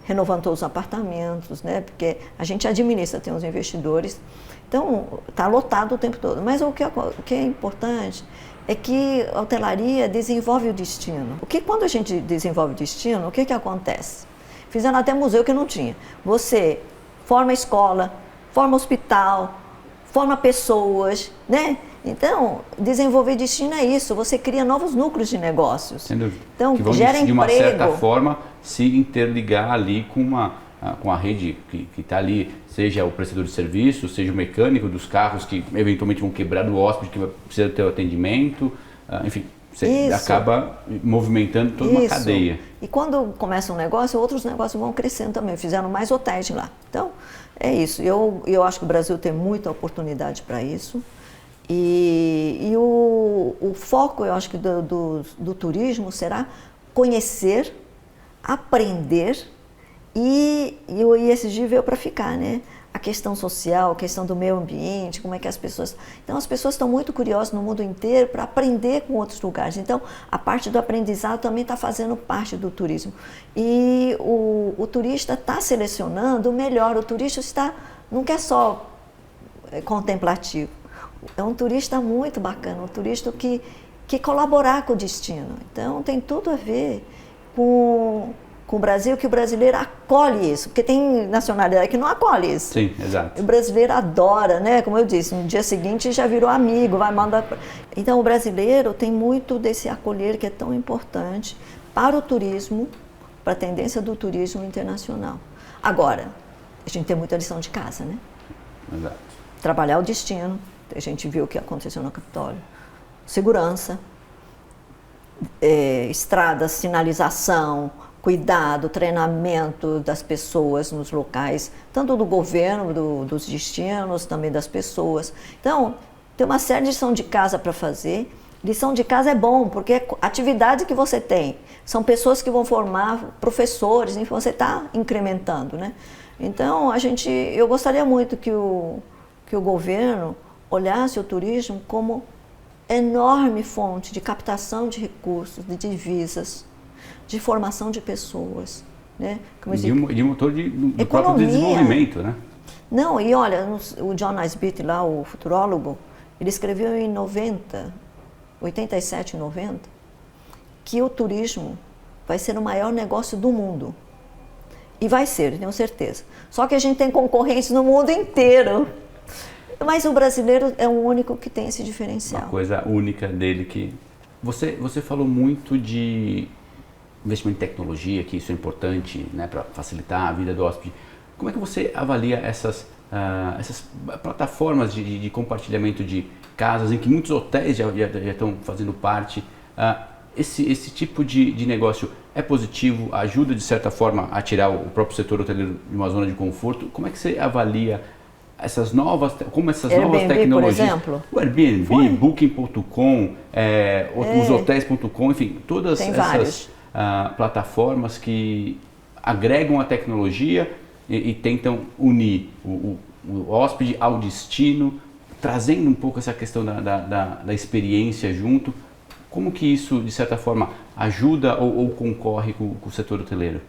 renovando todos os apartamentos, né? Porque a gente administra, tem os investidores, então está lotado o tempo todo. Mas o que é importante é que a hotelaria desenvolve o destino. Porque quando a gente desenvolve o destino, o que acontece? Fizeram até museu que não tinha. Você forma escola, forma hospital, forma pessoas, né? Então, desenvolver destino é isso, você cria novos núcleos de negócios. Sem dúvida. Então, que vão, gera de uma emprego. certa forma, se interligar ali com a rede que está ali, seja o prestador de serviço, seja o mecânico dos carros que eventualmente vão quebrar do hóspede, que precisa ter o atendimento, enfim, você acaba movimentando toda uma cadeia. E quando começa um negócio, outros negócios vão crescendo também, fizeram mais hotéis lá. Então, é isso. Eu acho que o Brasil tem muita oportunidade para isso. E o foco, eu acho que do turismo será conhecer, aprender e o ESG veio para ficar, né? A questão social, a questão do meio ambiente, como é que as pessoas... Então, as pessoas estão muito curiosas no mundo inteiro para aprender com outros lugares. Então, a parte do aprendizado também está fazendo parte do turismo. E o turista está selecionando o melhor. O turista não quer só contemplativo. É um turista muito bacana, um turista que colaborar com o destino. Então, tem tudo a ver com o Brasil, que o brasileiro acolhe isso, porque tem nacionalidade que não acolhe isso. Sim, exato. O brasileiro adora, né? Como eu disse, no dia seguinte já virou amigo, vai mandar... Então, o brasileiro tem muito desse acolher que é tão importante para o turismo, para a tendência do turismo internacional. Agora, a gente tem muita lição de casa, né? Exato. Trabalhar o destino, a gente viu o que aconteceu no Capitólio. Segurança, estradas, sinalização, cuidado, treinamento das pessoas nos locais, tanto do governo, dos destinos, também das pessoas. Então, tem uma série de lição de casa para fazer. Lição de casa é bom, porque é atividade que você tem. São pessoas que vão formar professores, enfim, você está incrementando, né? Então, eu gostaria muito que o governo olhasse o turismo como enorme fonte de captação de recursos, de divisas, de formação de pessoas, né? De motor do próprio desenvolvimento, né? Não, e olha, o John Naisbitt lá, o futurólogo, ele escreveu em 87, 90, que o turismo vai ser o maior negócio do mundo. E vai ser, tenho certeza. Só que a gente tem concorrentes no mundo inteiro. Mas o brasileiro é o único que tem esse diferencial. Uma coisa única dele que... Você falou muito de investimento em tecnologia, que isso é importante, né, para facilitar a vida do hóspede. Como é que você avalia essas plataformas de compartilhamento de casas, em que muitos hotéis já estão fazendo parte? Esse tipo de negócio é positivo, ajuda de certa forma a tirar o próprio setor hoteleiro de uma zona de conforto? Como é que você avalia essas novas tecnologias? Por exemplo? O Airbnb, Booking.com, os hotéis.com, enfim, todas essas plataformas que agregam a tecnologia e tentam unir o hóspede ao destino, trazendo um pouco essa questão da experiência junto. Como que isso, de certa forma, ajuda ou concorre com o setor hoteleiro?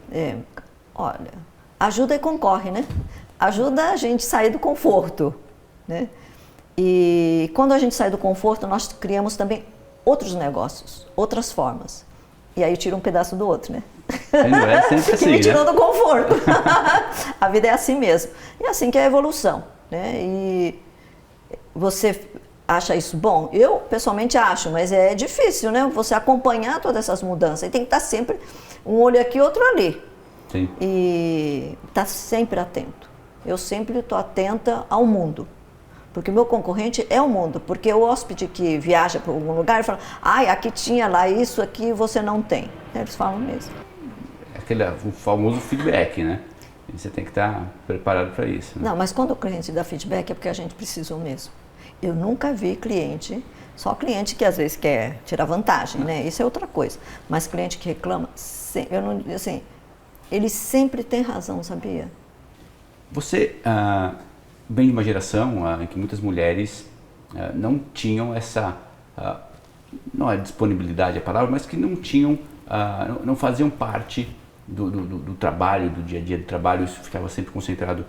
Olha, ajuda e concorre, né? Ajuda a gente a sair do conforto, né? E quando a gente sai do conforto, nós criamos também outros negócios, outras formas. E aí tira um pedaço do outro, né? Não é sempre assim, que me tirou né? do conforto. A vida é assim mesmo. E é assim que é a evolução, né? E você acha isso bom? Eu, pessoalmente, acho, mas é difícil, né? Você acompanhar todas essas mudanças. E tem que estar sempre um olho aqui, outro ali. Sim. E estar sempre atento. Eu sempre estou atenta ao mundo. Porque o meu concorrente é o mundo. Porque o hóspede que viaja para algum lugar e fala, aqui tinha lá isso, aqui você não tem. Eles falam mesmo. O famoso feedback, né? E você tem que estar preparado para isso. Né? Não, mas quando o cliente dá feedback é porque a gente precisou mesmo. Eu nunca vi cliente, só cliente que às vezes quer tirar vantagem, né? Isso é outra coisa. Mas cliente que reclama, ele sempre tem razão, sabia? Você vem de uma geração em que muitas mulheres não tinham essa, não é disponibilidade a palavra, mas que não tinham, não faziam parte do trabalho, do dia a dia do trabalho. Isso ficava sempre concentrado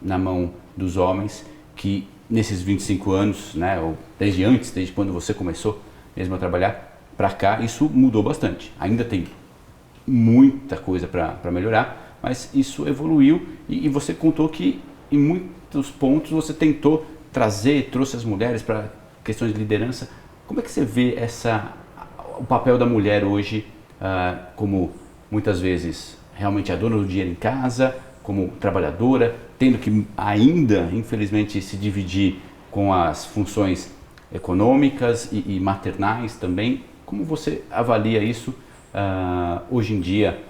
na mão dos homens, que nesses 25 anos, né, ou desde quando você começou mesmo a trabalhar para cá, isso mudou bastante. Ainda tem muita coisa para melhorar, mas isso evoluiu e você contou que em muitos pontos você tentou trouxe as mulheres para questões de liderança. Como é que você vê o papel da mulher hoje como muitas vezes realmente a dona do dinheiro em casa, como trabalhadora, tendo que ainda, infelizmente, se dividir com as funções econômicas e maternais também? Como você avalia isso hoje em dia,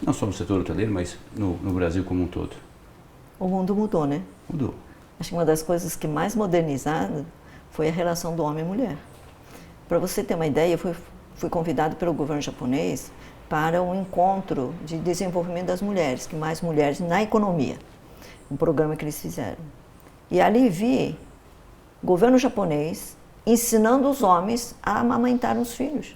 não só no setor hoteleiro, mas no Brasil como um todo? O mundo mudou, né? Mudou. Acho que uma das coisas que mais modernizaram foi a relação do homem e mulher. Para você ter uma ideia, eu fui convidado pelo governo japonês para um encontro de desenvolvimento das mulheres, que mais mulheres na economia, um programa que eles fizeram. E ali vi o governo japonês ensinando os homens a amamentar os filhos.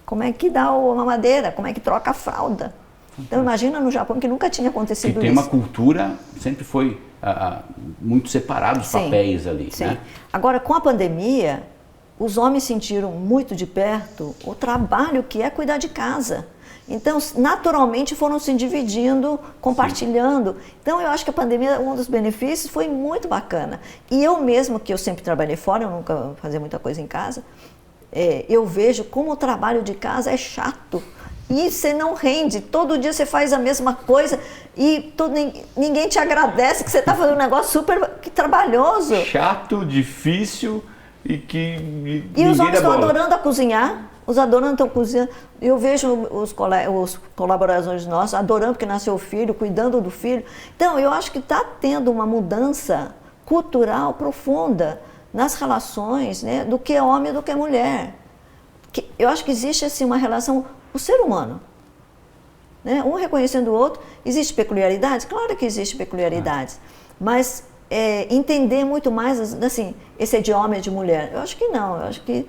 Como é que dá a mamadeira, como é que troca a fralda. Então imagina no Japão que nunca tinha acontecido isso. Que tem uma cultura, sempre foi muito separado os papéis ali. Sim. Né? Agora com a pandemia, os homens sentiram muito de perto o trabalho que é cuidar de casa. Então, naturalmente, foram se dividindo, compartilhando. Sim. Então, eu acho que a pandemia, um dos benefícios, foi muito bacana. E eu mesmo, que eu sempre trabalhei fora, eu nunca fazia muita coisa em casa, eu vejo como o trabalho de casa é chato. E você não rende. Todo dia você faz a mesma coisa e ninguém te agradece que você está fazendo um negócio super trabalhoso. Chato, difícil e que E os homens estão adorando a cozinhar. Os adorando estão cozinhando. Eu vejo os colaboradores nossos adorando porque nasceu o filho, cuidando do filho. Então, eu acho que está tendo uma mudança cultural profunda nas relações, né, do que é homem e do que é mulher. Eu acho que existe assim, uma relação, o ser humano, né, um reconhecendo o outro. Existem peculiaridades? Claro que existem peculiaridades. Mas entender muito mais, assim, esse é de homem, é de mulher. Eu acho que não, eu acho que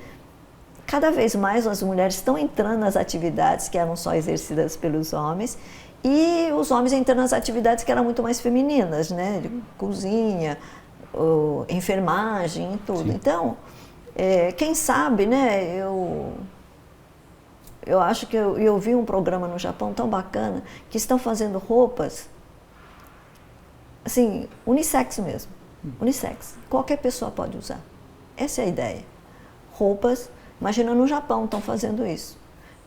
cada vez mais as mulheres estão entrando nas atividades que eram só exercidas pelos homens e os homens entrando nas atividades que eram muito mais femininas, né? De cozinha, enfermagem e tudo. Sim. Então, quem sabe, né? Eu acho que eu vi um programa no Japão tão bacana que estão fazendo roupas, assim, unissex mesmo. Unissex. Qualquer pessoa pode usar. Essa é a ideia. Roupas. Imagina no Japão estão fazendo isso.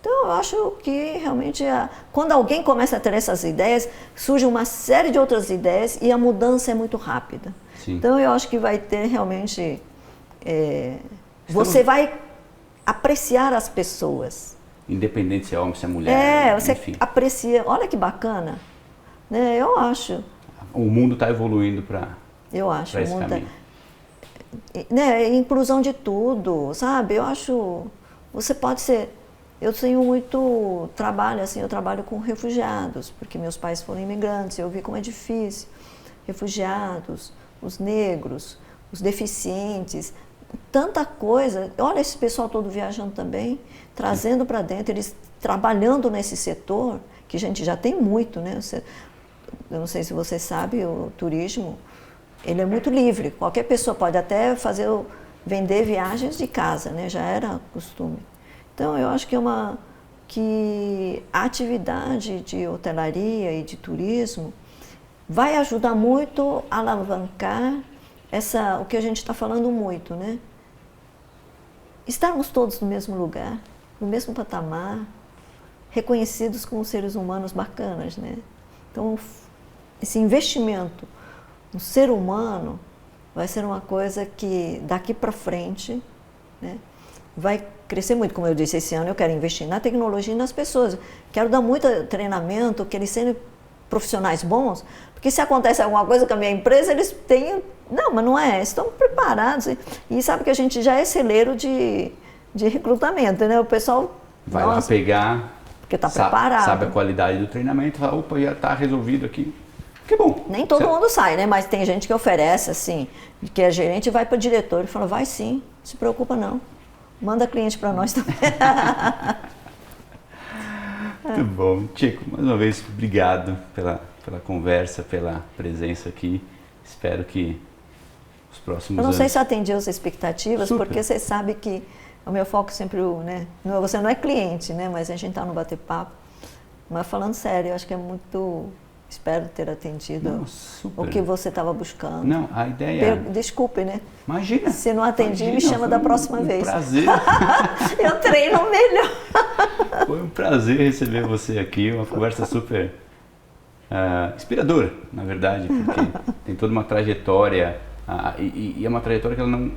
Então eu acho que realmente quando alguém começa a ter essas ideias, surge uma série de outras ideias e a mudança é muito rápida. Sim. Então eu acho que vai ter realmente... você vai apreciar as pessoas. Independente se é homem, se é mulher. Você enfim. Aprecia. Olha que bacana. Né? Eu acho. O mundo está evoluindo para esse caminho. Né, inclusão de tudo, sabe? Eu acho, você pode ser, eu tenho muito trabalho, assim, eu trabalho com refugiados, porque meus pais foram imigrantes, eu vi como é difícil, refugiados, os negros, os deficientes, tanta coisa. Olha esse pessoal todo viajando também, trazendo para dentro, eles trabalhando nesse setor, que a gente já tem muito, né? Eu não sei se você sabe, o turismo, ele é muito livre. Qualquer pessoa pode até vender viagens de casa, né? Já era costume. Então, eu acho que que a atividade de hotelaria e de turismo vai ajudar muito a alavancar o que a gente está falando muito, né? Estarmos todos no mesmo lugar, no mesmo patamar, reconhecidos como seres humanos bacanas, né? Então, esse investimento no ser humano vai ser uma coisa que daqui para frente, né, vai crescer muito. Como eu disse, esse ano eu quero investir na tecnologia e nas pessoas. Quero dar muito treinamento, que eles sejam profissionais bons, porque se acontece alguma coisa com a minha empresa, eles têm... Não, mas não é, estão preparados. E sabe que a gente já é celeiro de recrutamento, né? O pessoal... Vai lá pegar... Porque está preparado. Sabe a qualidade do treinamento, fala, opa, já está resolvido aqui. Que bom. Nem todo mundo sai, né? Mas tem gente que oferece, assim, que é gerente e vai para o diretor e fala, vai sim, não se preocupa não. Manda cliente para nós também. Muito bom. Chico, mais uma vez, obrigado pela conversa, pela presença aqui. Espero que os próximos anos... Eu não sei se eu atendi as expectativas, Super. porque você sabe que o meu foco sempre, né? Você não é cliente, né? Mas a gente está no bater-papo. Mas falando sério, eu acho que é muito... Espero ter atendido o que você estava buscando. Não, a ideia... Desculpe, né? Imagina. Se não atendi, me chama da próxima vez. Prazer. Eu treino melhor. Foi um prazer receber você aqui, uma conversa super inspiradora, na verdade, porque tem toda uma trajetória, e é uma trajetória que ela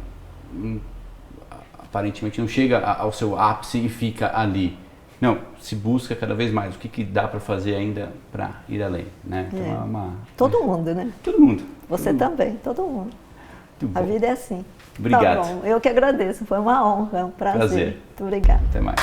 aparentemente não chega ao seu ápice e fica ali. Não, se busca cada vez mais o que dá para fazer ainda para ir além, né? Então, todo mundo, né? Todo mundo. Você também, todo mundo. A vida é assim. Obrigado. Tá bom, eu que agradeço, foi uma honra, um prazer. Prazer. Muito obrigada. Até mais.